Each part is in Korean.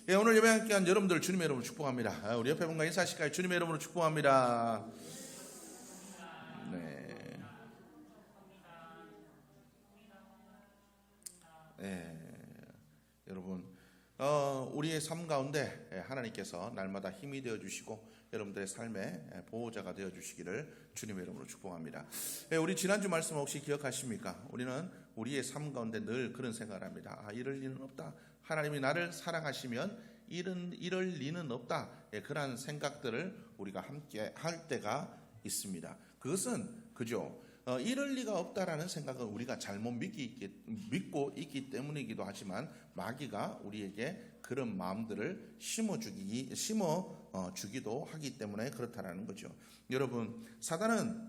예, 오늘 예배 함께한 여러분들 주님의 이름으로 축복합니다. 우리 옆에 분과 인사하실까요? 주님의 이름으로 축복합니다. 네. 여러분, 우리의 삶 가운데 하나님께서 날마다 힘이 되어 주시고 여러분들의 삶의 보호자가 되어 주시기를 주님의 이름으로 축복합니다. 우리 지난주 말씀 혹시 기억하십니까? 우리는 우리의 삶 가운데 늘 그런 생각을 합니다. 이럴 리는 없다. 하나님이 나를 사랑하시면 이럴 리는 없다. 그러한 생각들을 우리가 함께 할 때가 있습니다. 그것은 그죠? 이럴 리가 없다라는 생각은 우리가 잘못 믿고 있기 때문이기도 하지만 마귀가 우리에게 그런 마음들을 심어주기도 하기 때문에 그렇다라는 거죠. 여러분, 사단은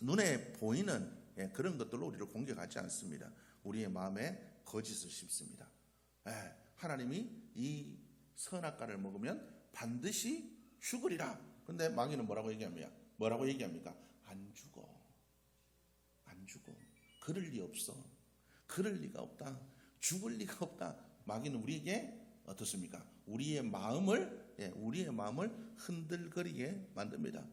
눈에 보이는 그런 것들로 우리를 공격하지 않습니다. 우리의 마음에 거짓을 심습니다. 하나님이 이 선악과를 먹으면 반드시 죽으리라. 근데 마귀는 뭐라고 얘기합니까? 안 죽어. 그럴 리 없어. 그럴 리가 없다. 죽을 리가 없다. 마귀는 우리에게 어떻습니까? 우리의 마음을 흔들거리게 만듭니다.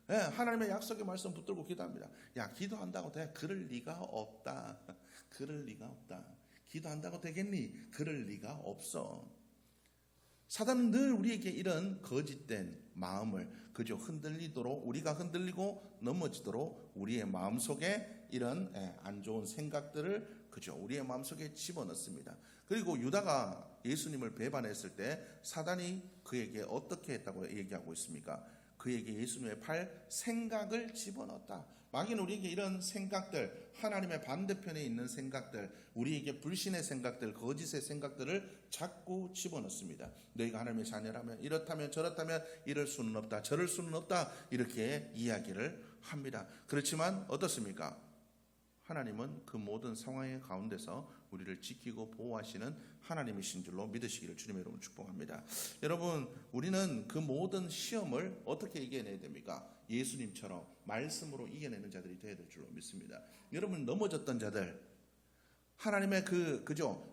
하나님의 약속의 말씀 붙들고 기도합니다. 기도한다고 돼? 그럴 리가 없다. 그럴 리가 없다. 기도한다고 되겠니? 그럴 리가 없어. 사단은 늘 우리에게 이런 거짓된 마음을 그저 우리가 흔들리고 넘어지도록 우리의 마음속에 이런 안 좋은 생각들을 그저 우리의 마음속에 집어넣습니다. 그리고 유다가 예수님을 배반했을 때 사단이 그에게 어떻게 했다고 얘기하고 있습니까? 그에게 예수님의 팔 생각을 집어넣었다. 마귀는 우리에게 이런 생각들, 하나님의 반대편에 있는 생각들, 우리에게 불신의 생각들, 거짓의 생각들을 자꾸 집어넣습니다. 너희가 하나님의 자녀라면 이렇다면 저렇다면 이럴 수는 없다, 저럴 수는 없다, 이렇게 이야기를 합니다. 그렇지만 어떻습니까? 하나님은 그 모든 상황의 가운데서 우리를 지키고 보호하시는 하나님이신 줄로 믿으시기를 주님의 이름으로 축복합니다. 여러분, 우리는 그 모든 시험을 어떻게 이겨내야 됩니까? 예수님처럼 말씀으로 이겨내는 자들이 되어야 될 줄로 믿습니다. 여러분, 넘어졌던 자들, 하나님의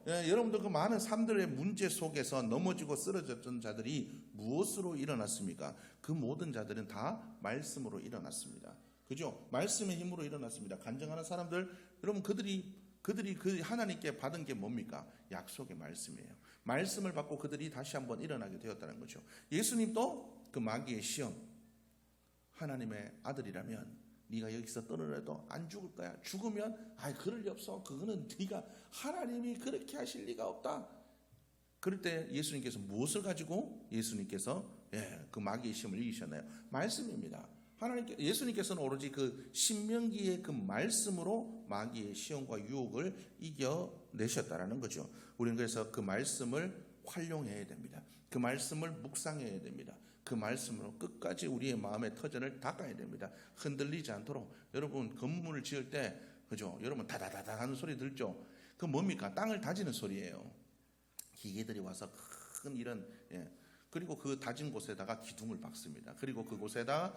여러분들 그 많은 삶들의 문제 속에서 넘어지고 쓰러졌던 자들이 무엇으로 일어났습니까? 그 모든 자들은 다 말씀으로 일어났습니다. 그죠? 말씀의 힘으로 일어났습니다. 간증하는 사람들, 여러분 그들이 그 하나님께 받은 게 뭡니까? 약속의 말씀이에요. 말씀을 받고 그들이 다시 한번 일어나게 되었다는 거죠. 예수님도 그 마귀의 시험, 하나님의 아들이라면 네가 여기서 떠나려도 안 죽을 거야. 죽으면 그럴 리 없어. 그거는 네가 하나님이 그렇게 하실 리가 없다. 그럴 때 예수님께서 무엇을 가지고 예수님께서 그 마귀의 시험을 이기셨나요? 말씀입니다. 예수님께서는 오로지 그 신명기의 그 말씀으로 마귀의 시험과 유혹을 이겨내셨다라는 거죠. 우리는 그래서 그 말씀을 활용해야 됩니다. 그 말씀을 묵상해야 됩니다. 그 말씀으로 끝까지 우리의 마음의 터전을 닦아야 됩니다. 흔들리지 않도록. 여러분, 건물을 지을 때 그죠? 여러분 다다다다 하는 소리 들죠? 그 뭡니까? 땅을 다지는 소리예요. 기계들이 와서 큰 이런 그리고 그 다진 곳에다가 기둥을 박습니다. 그리고 그곳에다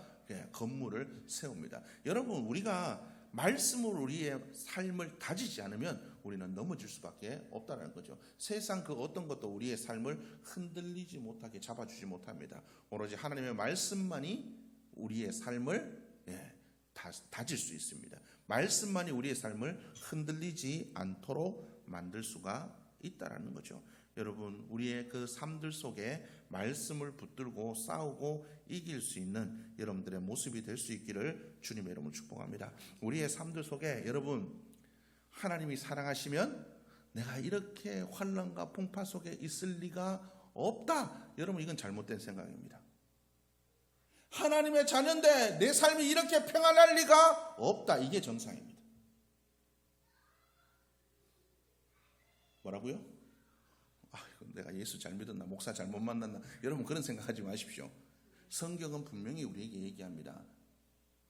건물을 세웁니다. 여러분, 우리가 말씀으로 우리의 삶을 다지지 않으면 우리는 넘어질 수밖에 없다는 거죠. 세상 그 어떤 것도 우리의 삶을 흔들리지 못하게 잡아주지 못합니다. 오로지 하나님의 말씀만이 우리의 삶을 다질 수 있습니다. 말씀만이 우리의 삶을 흔들리지 않도록 만들 수가 있다라는 거죠. 여러분, 우리의 그 삶들 속에 말씀을 붙들고 싸우고 이길 수 있는 여러분들의 모습이 될 수 있기를 주님의 이름으로 축복합니다. 우리의 삶들 속에 여러분, 하나님이 사랑하시면 내가 이렇게 환난과 풍파 속에 있을 리가 없다. 여러분, 이건 잘못된 생각입니다. 하나님의 자녀인데 내 삶이 이렇게 평안할 리가 없다. 이게 정상입니다. 뭐라고요? 내가 예수 잘 믿었나, 목사 잘못 만났나, 여러분 그런 생각하지 마십시오. 성경은 분명히 우리에게 얘기합니다.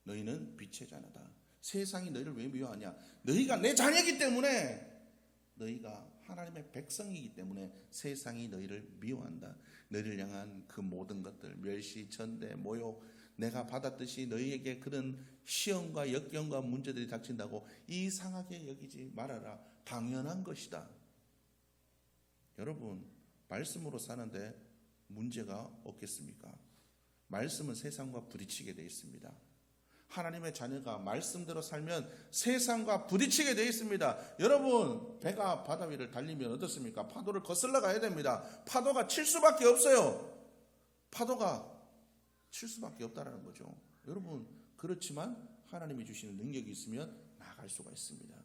너희는 빛의 자녀다. 세상이 너희를 왜 미워하냐? 너희가 내 자녀이기 때문에, 너희가 하나님의 백성이기 때문에 세상이 너희를 미워한다. 너희를 향한 그 모든 것들, 멸시, 전대, 모욕, 내가 받았듯이 너희에게 그런 시험과 역경과 문제들이 닥친다고 이상하게 여기지 말아라. 당연한 것이다. 여러분, 말씀으로 사는데 문제가 없겠습니까? 말씀은 세상과 부딪히게 되어 있습니다. 하나님의 자녀가 말씀대로 살면 세상과 부딪히게 되어 있습니다. 여러분, 배가 바다 위를 달리면 어떻습니까? 파도를 거슬러 가야 됩니다. 파도가 칠 수밖에 없어요. 파도가 칠 수밖에 없다는 거죠. 여러분, 그렇지만 하나님이 주시는 능력이 있으면 나아갈 수가 있습니다.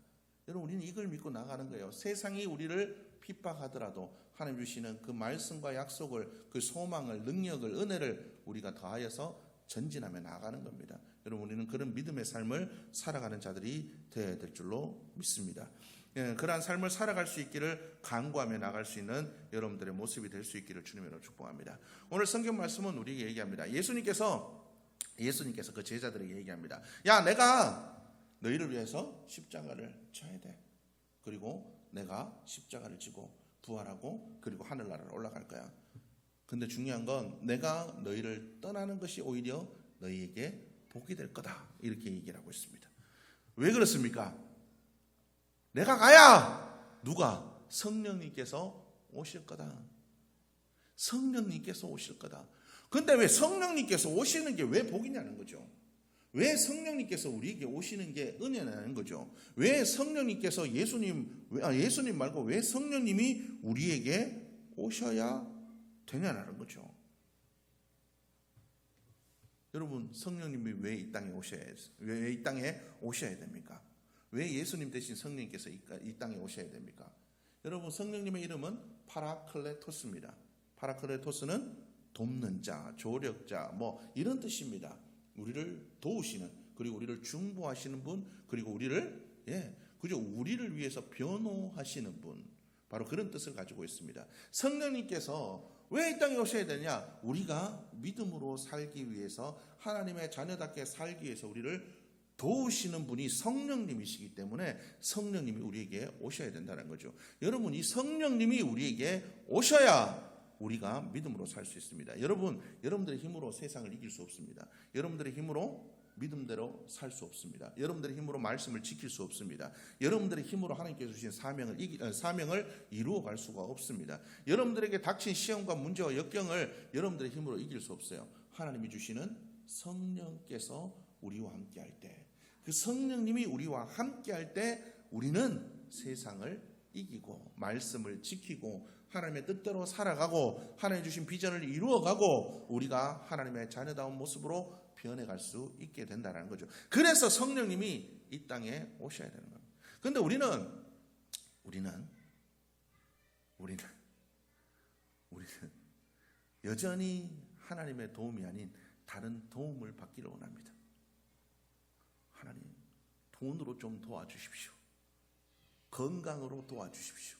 여러분, 우리는 이걸 믿고 나가는 거예요. 세상이 우리를 핍박하더라도 하나님 주시는 그 말씀과 약속을, 그 소망을, 능력을, 은혜를 우리가 더하여서 전진하며 나아가는 겁니다. 여러분, 우리는 그런 믿음의 삶을 살아가는 자들이 되어야 될 줄로 믿습니다. 그러한 삶을 살아갈 수 있기를 간구하며 나갈 수 있는 여러분들의 모습이 될 수 있기를 주님으로 축복합니다. 오늘 성경 말씀은 우리에게 얘기합니다. 예수님께서 그 제자들에게 얘기합니다. 야, 내가 너희를 위해서 십자가를 져야 돼. 그리고 내가 십자가를 지고 부활하고 그리고 하늘나라로 올라갈 거야. 근데 중요한 건 내가 너희를 떠나는 것이 오히려 너희에게 복이 될 거다. 이렇게 얘기를 하고 있습니다. 왜 그렇습니까? 내가 가야 누가? 성령님께서 오실 거다. 성령님께서 오실 거다. 근데 왜 성령님께서 오시는 게 왜 복이냐는 거죠. 왜 성령님께서 우리에게 오시는 게 은혜냐는 거죠. 왜 성령님께서 예수님 말고 왜 성령님이 우리에게 오셔야 되냐는 거죠. 여러분, 성령님이 왜 이 땅에 오셔야 됩니까? 왜 예수님 대신 성령님께서 이 땅에 오셔야 됩니까? 여러분, 성령님의 이름은 파라클레토스입니다. 파라클레토스는 돕는 자, 조력자, 이런 뜻입니다. 우리를 도우시는, 그리고 우리를 중보하시는 분, 그리고 우리를 위해서 변호하시는 분, 바로 그런 뜻을 가지고 있습니다. 성령님께서 왜 이 땅에 오셔야 되냐? 우리가 믿음으로 살기 위해서, 하나님의 자녀답게 살기 위해서 우리를 도우시는 분이 성령님이시기 때문에 성령님이 우리에게 오셔야 된다는 거죠. 여러분, 이 성령님이 우리에게 오셔야 우리가 믿음으로 살 수 있습니다. 여러분들의 힘으로 세상을 이길 수 없습니다. 여러분들의 힘으로 믿음대로 살 수 없습니다. 여러분들의 힘으로 말씀을 지킬 수 없습니다. 여러분들의 힘으로 하나님께서 주신 사명을 이루어갈 수가 없습니다. 여러분들에게 닥친 시험과 문제와 역경을 여러분들의 힘으로 이길 수 없어요. 하나님이 주시는 성령께서 우리와 함께할 때, 그 성령님이 우리와 함께할 때 우리는 세상을 이기고 말씀을 지키고 하나님의 뜻대로 살아가고 하나님 주신 비전을 이루어가고 우리가 하나님의 자녀다운 모습으로 변해갈 수 있게 된다는 거죠. 그래서 성령님이 이 땅에 오셔야 되는 겁니다. 그런데 우리는 여전히 하나님의 도움이 아닌 다른 도움을 받기를 원합니다. 하나님, 돈으로 좀 도와주십시오. 건강으로 도와주십시오.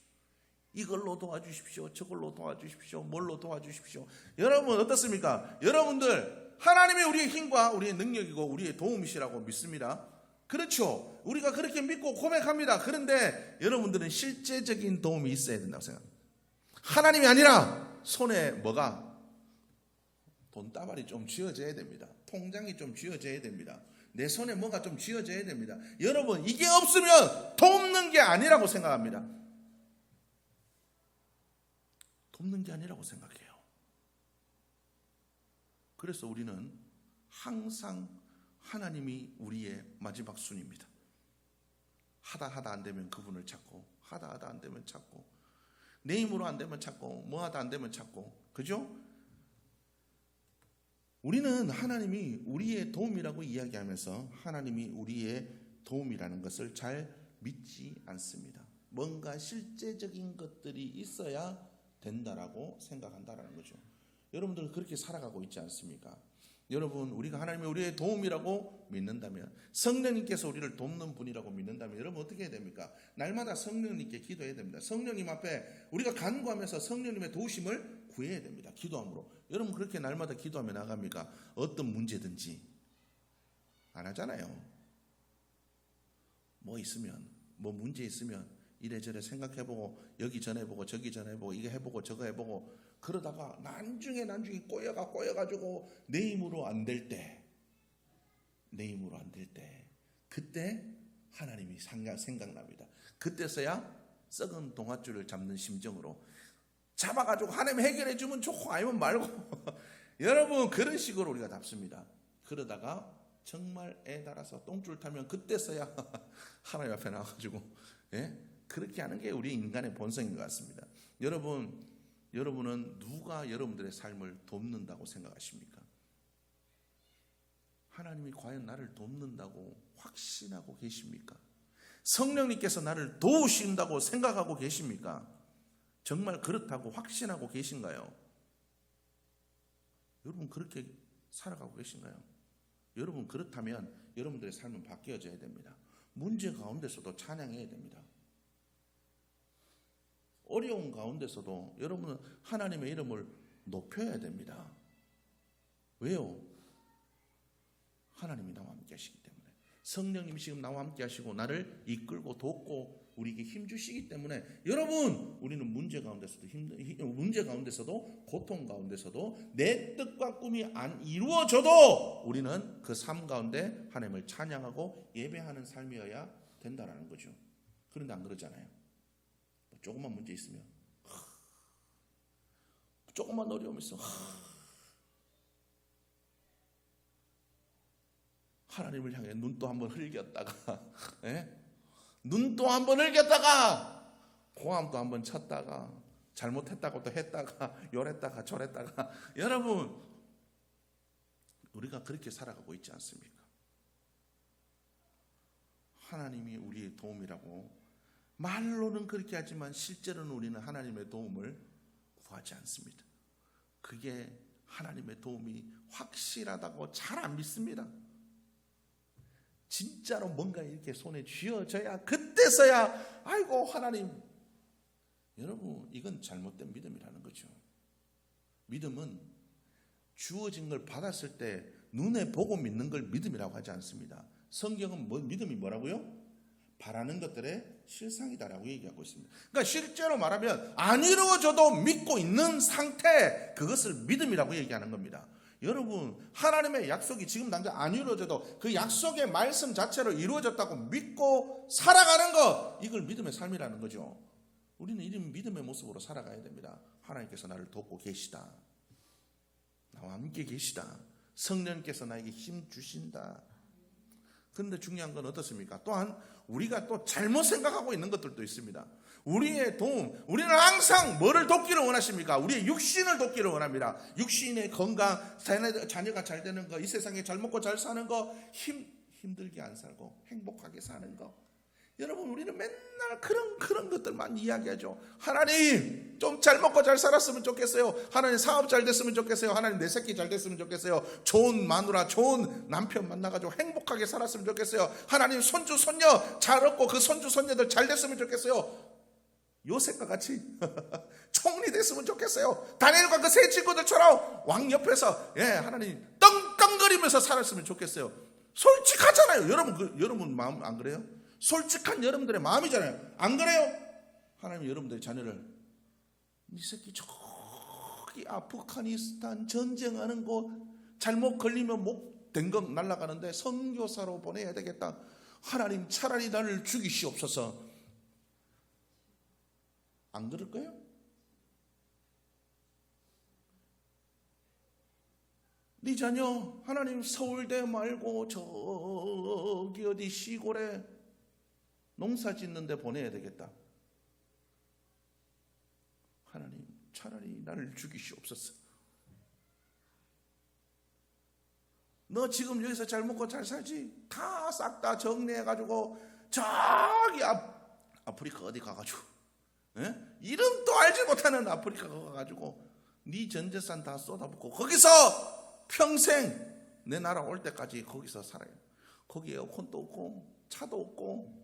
이걸로 도와주십시오. 저걸로 도와주십시오. 뭘로 도와주십시오. 여러분, 어떻습니까? 여러분들, 하나님이 우리의 힘과 우리의 능력이고 우리의 도움이시라고 믿습니다. 그렇죠. 우리가 그렇게 믿고 고백합니다. 그런데 여러분들은 실제적인 도움이 있어야 된다고 생각합니다. 하나님이 아니라 손에 돈다발이 좀 쥐어져야 됩니다. 통장이 좀 쥐어져야 됩니다. 내 손에 뭐가 좀 쥐어져야 됩니다. 여러분, 이게 없으면 돕는 게 아니라고 생각합니다. 돕는 게 아니라고 생각해요. 그래서 우리는 항상 하나님이 우리의 마지막 순위입니다. 하다 안 되면 그분을 찾고, 하다 안 되면 찾고, 내 힘으로 안 되면 찾고, 하다 안 되면 찾고, 그죠? 우리는 하나님이 우리의 도움이라고 이야기하면서 하나님이 우리의 도움이라는 것을 잘 믿지 않습니다. 뭔가 실제적인 것들이 있어야 된다라고 생각한다라는 거죠. 여러분들 그렇게 살아가고 있지 않습니까? 여러분, 우리가 하나님이 우리의 도움이라고 믿는다면, 성령님께서 우리를 돕는 분이라고 믿는다면 여러분 어떻게 해야 됩니까? 날마다 성령님께 기도해야 됩니다. 성령님 앞에 우리가 간구하면서 성령님의 도우심을 구해야 됩니다. 기도함으로. 여러분 그렇게 날마다 기도하며 나갑니까? 어떤 문제든지. 안 하잖아요. 문제 있으면 이래저래 생각해보고, 여기 전해보고 저기 전해보고, 이거 해보고 저거 해보고, 그러다가 나중에 꼬여가지고 내 힘으로 안 될 때, 그때 하나님이 생각납니다. 그때서야 썩은 동아줄을 잡는 심정으로 잡아가지고 하나님 해결해 주면 좋고 아니면 말고 여러분 그런 식으로 우리가 답습니다. 그러다가 정말 애 달아서 똥줄 타면 그때서야 하나님 앞에 나와가지고 그렇게 하는 게 우리 인간의 본성인 것 같습니다. 여러분은 누가 여러분들의 삶을 돕는다고 생각하십니까? 하나님이 과연 나를 돕는다고 확신하고 계십니까? 성령님께서 나를 도우신다고 생각하고 계십니까? 정말 그렇다고 확신하고 계신가요? 여러분 그렇게 살아가고 계신가요? 여러분 그렇다면 여러분들의 삶은 바뀌어져야 됩니다. 문제 가운데서도 찬양해야 됩니다. 어려운 가운데서도 여러분은 하나님의 이름을 높여야 됩니다. 왜요? 하나님이 나와 함께 하시기 때문에. 성령님이 지금 나와 함께 하시고 나를 이끌고 돕고 우리에게 힘주시기 때문에 여러분 우리는 문제 가운데서도 고통 가운데서도 내 뜻과 꿈이 안 이루어져도 우리는 그 삶 가운데 하나님을 찬양하고 예배하는 삶이어야 된다라는 거죠. 그런데 안 그러잖아요. 조금만 문제 있으면 조금만 어려움 있으면 하나님을 향해 눈도 한번 흘겼다가 눈도 한번 흘겼다가 고함도 한번 쳤다가 잘못했다고 또 했다가 요랬다가 저랬다가 여러분 우리가 그렇게 살아가고 있지 않습니까? 하나님이 우리의 도움이라고 말로는 그렇게 하지만 실제로는 우리는 하나님의 도움을 구하지 않습니다. 그게 하나님의 도움이 확실하다고 잘 안 믿습니다. 진짜로 뭔가 이렇게 손에 쥐어져야 그때서야 아이고 하나님. 여러분 이건 잘못된 믿음이라는 거죠. 믿음은 주어진 걸 받았을 때 눈에 보고 믿는 걸 믿음이라고 하지 않습니다. 성경은 믿음이 뭐라고요? 바라는 것들의 실상이다라고 얘기하고 있습니다. 그러니까 실제로 말하면 안 이루어져도 믿고 있는 상태, 그것을 믿음이라고 얘기하는 겁니다. 여러분 하나님의 약속이 지금 당장 안 이루어져도 그 약속의 말씀 자체로 이루어졌다고 믿고 살아가는 것, 이걸 믿음의 삶이라는 거죠. 우리는 이런 믿음의 모습으로 살아가야 됩니다. 하나님께서 나를 돕고 계시다, 나와 함께 계시다, 성령께서 나에게 힘 주신다. 그런데 중요한 건 어떻습니까? 또한 우리가 또 잘못 생각하고 있는 것들도 있습니다. 우리의 도움, 우리는 항상 뭐를 돕기를 원하십니까? 우리의 육신을 돕기를 원합니다. 육신의 건강, 자녀가 잘 되는 거, 이 세상에 잘 먹고 잘 사는 거, 힘들게 안 살고 행복하게 사는 거. 여러분 우리는 맨날 그런 것들만 이야기하죠. 하나님 좀 잘 먹고 잘 살았으면 좋겠어요. 하나님 사업 잘 됐으면 좋겠어요. 하나님 내 새끼 잘 됐으면 좋겠어요. 좋은 마누라 좋은 남편 만나가지고 행복하게 살았으면 좋겠어요. 하나님 손주 손녀 잘 얻고 그 손주 손녀들 잘 됐으면 좋겠어요. 요셉과 같이 총리 됐으면 좋겠어요. 다니엘과 그 세 친구들처럼 왕 옆에서 하나님 떵떵거리면서 살았으면 좋겠어요. 솔직하잖아요. 여러분 마음 안 그래요? 솔직한 여러분들의 마음이잖아요. 안 그래요? 하나님 여러분들의 자녀를 이 새끼 저기 아프가니스탄 전쟁하는 곳 잘못 걸리면 목 댕강 날아가는데 선교사로 보내야 되겠다. 하나님 차라리 나를 죽이시옵소서. 안 그럴 거예요? 네 자녀 하나님 서울대 말고 저기 어디 시골에 농사 짓는데 보내야 되겠다. 하나님 차라리 나를 죽이시옵소서. 너 지금 여기서 잘 먹고 잘 살지? 다 싹 다 정리해가지고 저기 아프리카 어디 가가지고 이름도 알지 못하는 아프리카 가가지고 네 전재산 다 쏟아붓고 거기서 평생 내 나라 올 때까지 거기서 살아요. 거기 에어컨도 없고 차도 없고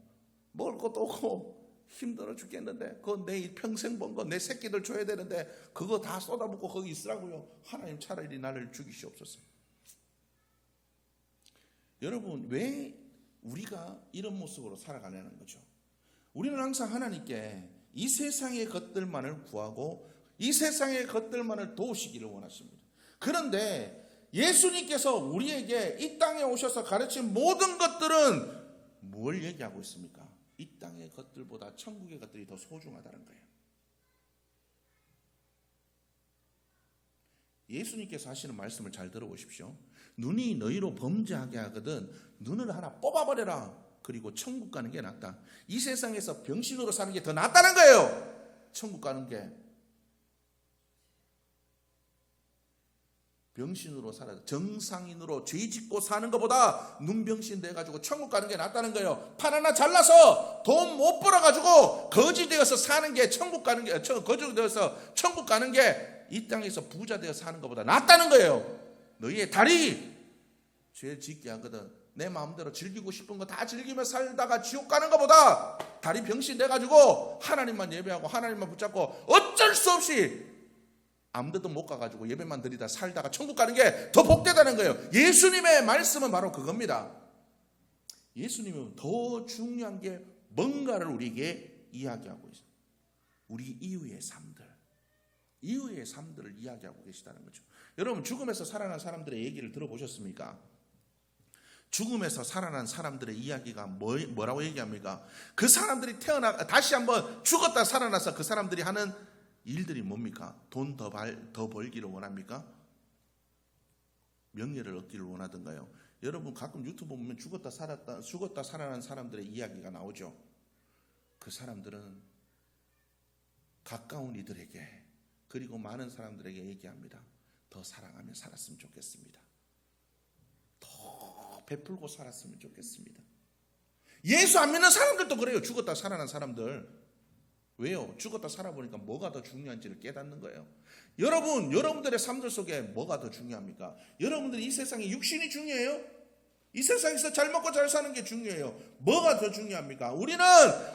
먹을 것도 없고 힘들어 죽겠는데 그거 내 평생 번 거 내 새끼들 줘야 되는데 그거 다 쏟아붓고 거기 있으라고요. 하나님 차라리 나를 죽이시옵소서. 여러분 왜 우리가 이런 모습으로 살아가려는 거죠? 우리는 항상 하나님께 이 세상의 것들만을 구하고 이 세상의 것들만을 도우시기를 원하십니다. 그런데 예수님께서 우리에게 이 땅에 오셔서 가르친 모든 것들은 뭘 얘기하고 있습니까? 이 땅의 것들보다 천국의 것들이 더 소중하다는 거예요. 예수님께서 하시는 말씀을 잘 들어보십시오. 눈이 너희로 범죄하게 하거든 눈을 하나 뽑아버려라. 그리고 천국 가는 게 낫다. 이 세상에서 병신으로 사는 게 더 낫다는 거예요. 천국 가는 게. 병신으로 살아 정상인으로 죄 짓고 사는 것보다 눈병신 돼가지고 천국 가는 게 낫다는 거예요. 팔 하나 잘라서 돈 못 벌어가지고 거지 되어서 사는 게 천국 가는 게 거지 되어서 천국 가는 게 이 땅에서 부자 되어 사는 것보다 낫다는 거예요. 너희의 다리 죄 짓게 하거든 내 마음대로 즐기고 싶은 거 다 즐기며 살다가 지옥 가는 것보다 다리 병신 돼가지고 하나님만 예배하고 하나님만 붙잡고 어쩔 수 없이 아무데도 못 가가지고 예배만 드리다 살다가 천국 가는 게 더 복되다는 거예요. 예수님의 말씀은 바로 그겁니다. 예수님은 더 중요한 게 뭔가를 우리에게 이야기하고 있어요. 우리 이후의 삶들을 이야기하고 계시다는 거죠. 여러분 죽음에서 살아난 사람들의 얘기를 들어보셨습니까? 죽음에서 살아난 사람들의 이야기가 뭐라고 얘기합니까? 그 사람들이 다시 한번 죽었다 살아나서 그 사람들이 하는 일들이 뭡니까? 돈 더 벌기를 원합니까? 명예를 얻기를 원하던가요? 여러분 가끔 유튜브 보면 죽었다 살아난 사람들의 이야기가 나오죠. 그 사람들은 가까운 이들에게 그리고 많은 사람들에게 얘기합니다. 더 사랑하며 살았으면 좋겠습니다. 더 베풀고 살았으면 좋겠습니다. 예수 안 믿는 사람들도 그래요. 죽었다 살아난 사람들. 왜요? 죽었다 살아보니까 뭐가 더 중요한지를 깨닫는 거예요. 여러분들의 삶들 속에 뭐가 더 중요합니까? 여러분들이 이 세상에 육신이 중요해요? 이 세상에서 잘 먹고 잘 사는 게 중요해요. 뭐가 더 중요합니까? 우리는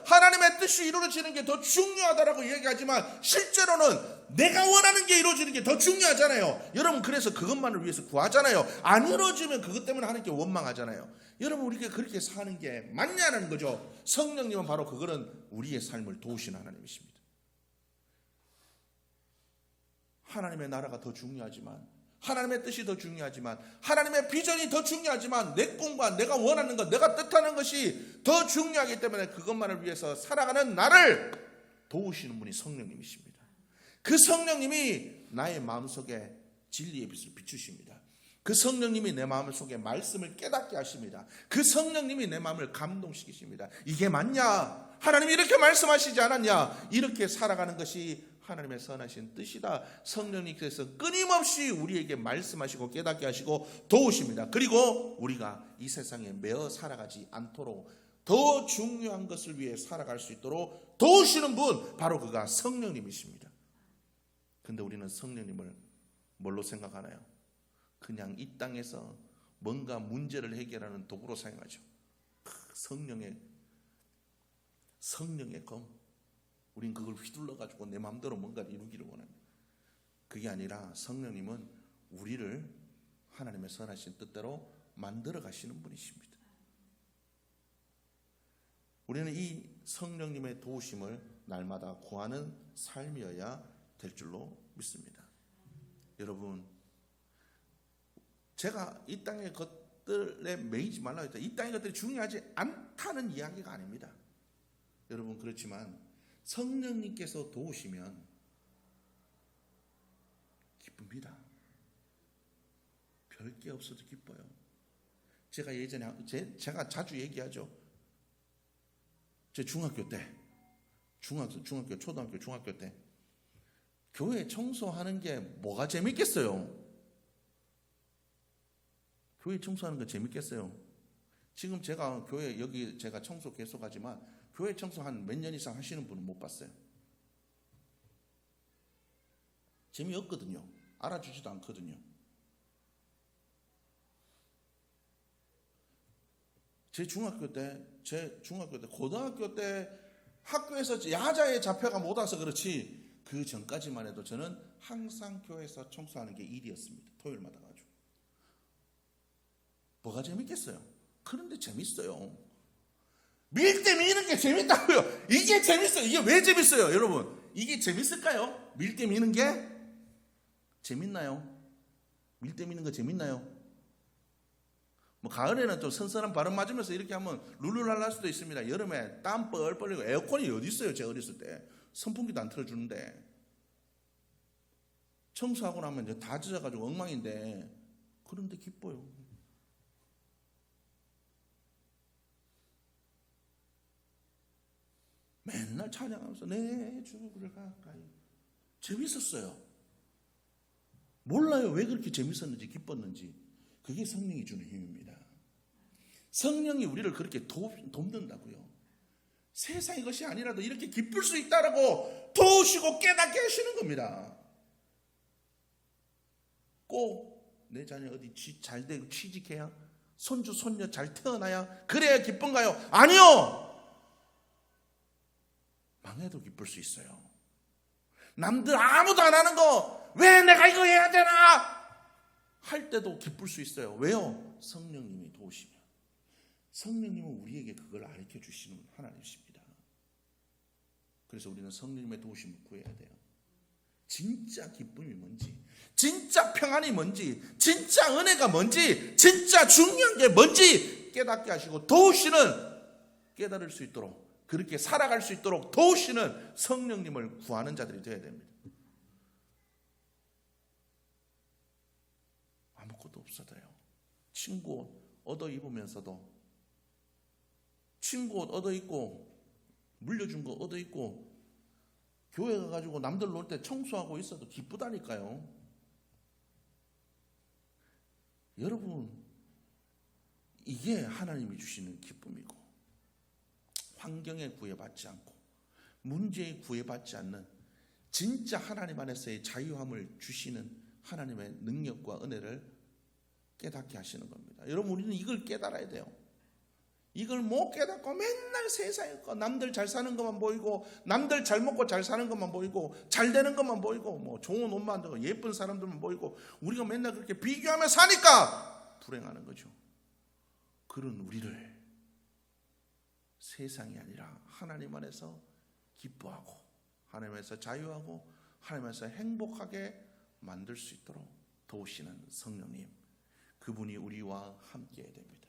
하나님의 뜻이 이루어지는 게 더 중요하다라고 얘기하지만 실제로는 내가 원하는 게 이루어지는 게 더 중요하잖아요. 여러분 그래서 그것만을 위해서 구하잖아요. 안 이루어지면 그것 때문에 하나님께 원망하잖아요. 여러분 우리가 그렇게 사는 게 맞냐는 거죠. 성령님은 바로 그거는 우리의 삶을 도우신 하나님이십니다. 하나님의 나라가 더 중요하지만 하나님의 뜻이 더 중요하지만 하나님의 비전이 더 중요하지만 내 꿈과 내가 원하는 것 내가 뜻하는 것이 더 중요하기 때문에 그것만을 위해서 살아가는 나를 도우시는 분이 성령님이십니다. 그 성령님이 나의 마음속에 진리의 빛을 비추십니다. 그 성령님이 내 마음속에 말씀을 깨닫게 하십니다. 그 성령님이 내 마음을 감동시키십니다. 이게 맞냐? 하나님이 이렇게 말씀하시지 않았냐? 이렇게 살아가는 것이 하나님의 선하신 뜻이다. 성령님께서 끊임없이 우리에게 말씀하시고 깨닫게 하시고 도우십니다. 그리고 우리가 이 세상에 매어 살아가지 않도록 더 중요한 것을 위해 살아갈 수 있도록 도우시는 분 바로 그가 성령님이십니다. 근데 우리는 성령님을 뭘로 생각하나요? 그냥 이 땅에서 뭔가 문제를 해결하는 도구로 사용하죠. 성령의 검. 우린 그걸 휘둘러가지고 내 마음대로 뭔가를 이루기를 원합니다. 그게 아니라 성령님은 우리를 하나님의 선하신 뜻대로 만들어 가시는 분이십니다. 우리는 이 성령님의 도우심을 날마다 구하는 삶이어야 될 줄로 믿습니다. 여러분, 제가 이 땅의 것들에 매이지 말라고 했다. 이 땅의 것들이 중요하지 않다는 이야기가 아닙니다. 여러분, 그렇지만 성령님께서 도우시면 기쁩니다. 별게 없어도 기뻐요. 제가 예전에 제가 자주 얘기하죠. 제 중학교 때, 중학교, 초등학교, 중학교 때 교회 청소하는 게 뭐가 재밌겠어요? 교회 청소하는 거 재밌겠어요? 지금 제가 교회 여기 제가 청소 계속하지만 교회 청소 한 몇 년 이상 하시는 분은 못 봤어요. 재미없거든요. 알아주지도 않거든요. 제 중학교 때, 고등학교 때 학교에서 야자에 잡혀가 못 와서 그렇지 그 전까지만 해도 저는 항상 교회에서 청소하는 게 일이었습니다. 토요일마다 가지고. 뭐가 재밌겠어요? 그런데 재밌어요. 밀 때 미는 게 재밌다고요. 이게 재밌어요. 이게 왜 재밌어요, 여러분? 이게 재밌을까요? 밀 때 미는 게 재밌나요? 밀 때 미는 거 재밌나요? 뭐 가을에는 좀 선선한 바람 맞으면서 이렇게 하면 룰루랄라 할 수도 있습니다. 여름에 땀 뻘뻘 흘리고 에어컨이 어디 있어요? 제가 어렸을 때 선풍기도 안 틀어주는데. 청소하고 나면 이제 다 젖어가지고 엉망인데 그런데 기뻐요. 맨날 찬양하면서 내 주를 가까이. 재밌었어요. 몰라요 왜 그렇게 재밌었는지 기뻤는지. 그게 성령이 주는 힘입니다. 성령이 우리를 그렇게 돕는다고요. 세상의 것이 아니라도 이렇게 기쁠 수 있다라고 도우시고 깨닫게 하시는 겁니다. 꼭 내 자녀 어디 잘 되고 취직해야, 손주 손녀 잘 태어나야 그래야 기쁜가요? 아니요. 망해도 기쁠 수 있어요. 남들 아무도 안 하는 거 왜 내가 이거 해야 되나 할 때도 기쁠 수 있어요. 왜요? 성령님이 도우시면. 성령님은 우리에게 그걸 가르쳐 주시는 하나님이십니다. 그래서 우리는 성령님의 도우심을 구해야 돼요. 진짜 기쁨이 뭔지, 진짜 평안이 뭔지, 진짜 은혜가 뭔지, 진짜 중요한 게 뭔지 깨닫게 하시고 도우시는, 깨달을 수 있도록, 그렇게 살아갈 수 있도록 도우시는 성령님을 구하는 자들이 되어야 됩니다. 아무것도 없어도요. 친구 옷 얻어 입으면서도, 친구 옷 얻어 입고 물려준 거 얻어 입고 교회 가가지고 남들 놀 때 청소하고 있어도 기쁘다니까요. 여러분, 이게 하나님이 주시는 기쁨이고, 환경에 구애받지 않고 문제에 구애받지 않는 진짜 하나님 안에서의 자유함을 주시는 하나님의 능력과 은혜를 깨닫게 하시는 겁니다. 여러분, 우리는 이걸 깨달아야 돼요. 이걸 못 깨닫고 맨날 세상에 거, 남들 잘 사는 것만 보이고, 남들 잘 먹고 잘 사는 것만 보이고, 잘 되는 것만 보이고, 뭐 좋은 옷 만들고 예쁜 사람들만 보이고, 우리가 맨날 그렇게 비교하며 사니까 불행하는 거죠. 그런 우리를 세상이 아니라 하나님 안에서 기뻐하고, 하나님 안에서 자유하고, 하나님 안에서 행복하게 만들 수 있도록 도우시는 성령님, 그분이 우리와 함께 해야 됩니다.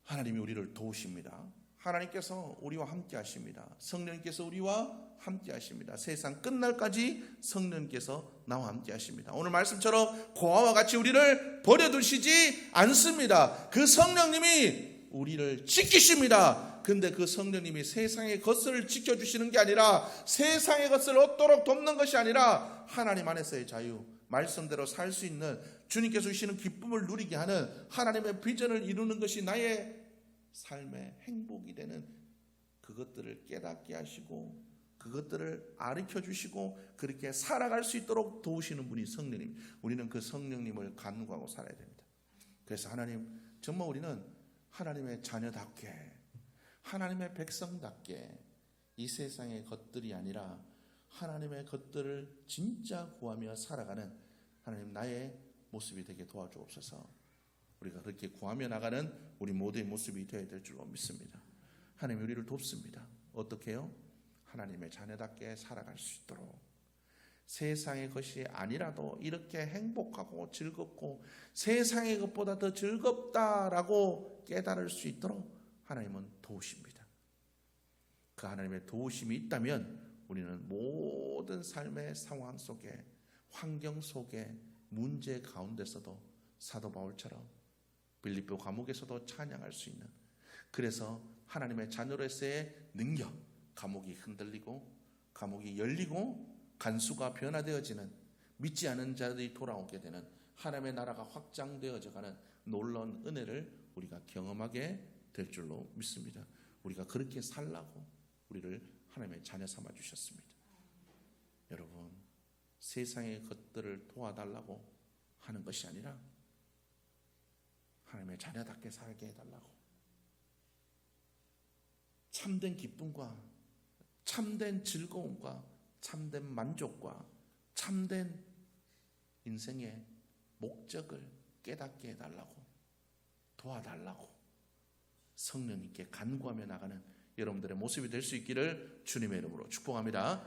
하나님이 우리를 도우십니다. 하나님께서 우리와 함께 하십니다. 성령님께서 우리와 함께 하십니다. 세상 끝날까지 성령님께서 나와 함께 하십니다. 오늘 말씀처럼 고아와 같이 우리를 버려두시지 않습니다. 그 성령님이 우리를 지키십니다. 근데 그 성령님이 세상의 것을 지켜주시는 게 아니라, 세상의 것을 얻도록 돕는 것이 아니라, 하나님 안에서의 자유, 말씀대로 살 수 있는, 주님께서 주시는 기쁨을 누리게 하는 하나님의 비전을 이루는 것이 나의 삶의 행복이 되는, 그것들을 깨닫게 하시고 그것들을 가르쳐 주시고 그렇게 살아갈 수 있도록 도우시는 분이 성령님. 우리는 그 성령님을 간구하고 살아야 됩니다. 그래서 하나님, 정말 우리는 하나님의 자녀답게, 하나님의 백성답게 이 세상의 것들이 아니라 하나님의 것들을 진짜 구하며 살아가는 하나님 나의 모습이 되게 도와주옵소서. 우리가 그렇게 구하며 나가는 우리 모두의 모습이 되어야 될 줄로 믿습니다. 하나님이 우리를 돕습니다. 어떻게 해요? 하나님의 자녀답게 살아갈 수 있도록, 세상의 것이 아니라도 이렇게 행복하고 즐겁고 세상의 것보다 더 즐겁다라고 깨달을 수 있도록 하나님은 도우십니다. 그 하나님의 도우심이 있다면 우리는 모든 삶의 상황 속에, 환경 속에, 문제 가운데서도 사도 바울처럼 빌립보 감옥에서도 찬양할 수 있는, 그래서 하나님의 자녀로서의 능력, 감옥이 흔들리고 감옥이 열리고 간수가 변화되어지는, 믿지 않은 자들이 돌아오게 되는, 하나님의 나라가 확장되어져 가는 놀라운 은혜를 우리가 경험하게 될 줄로 믿습니다. 우리가 그렇게 살라고 우리를 하나님의 자녀 삼아 주셨습니다. 여러분, 세상의 것들을 도와달라고 하는 것이 아니라 하나님의 자녀답게 살게 해달라고, 참된 기쁨과 참된 즐거움과 참된 만족과 참된 인생의 목적을 깨닫게 해달라고, 도와달라고 성령님께 간구하며 나가는 여러분들의 모습이 될 수 있기를 주님의 이름으로 축복합니다.